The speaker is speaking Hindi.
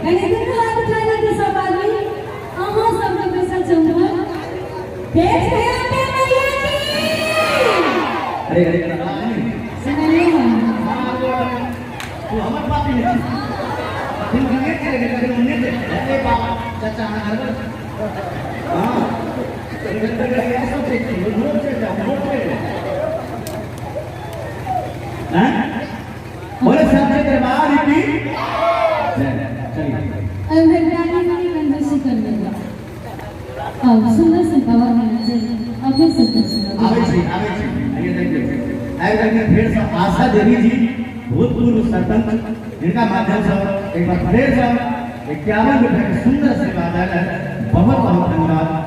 कहीं दिन हाथ उठाने के सब आदमी अहाँ सब लोग कैसा चंबा देख गया पे मैया की अरे अरे सुनिए तू हमर बात नहीं तुम गंगे चले गए तुम ने ए बाबा चाचा घर हां ऐसा देखिए रोड से जाओ रोड पे हैं बोले सच्चे दरबार की चलिए अगर रानी की कंजूसी कर लेगा अब सुंदर से बाबा की नजर अभी से सुनो आवे छी आइए देखिए आए करके फिर से आशा देवी जी भूतपूर्व सरपंच जिनका माध्यम से एक बार फिर से 51 रुपए की सुंदर सेवा है बहुत बहुत धन्यवाद।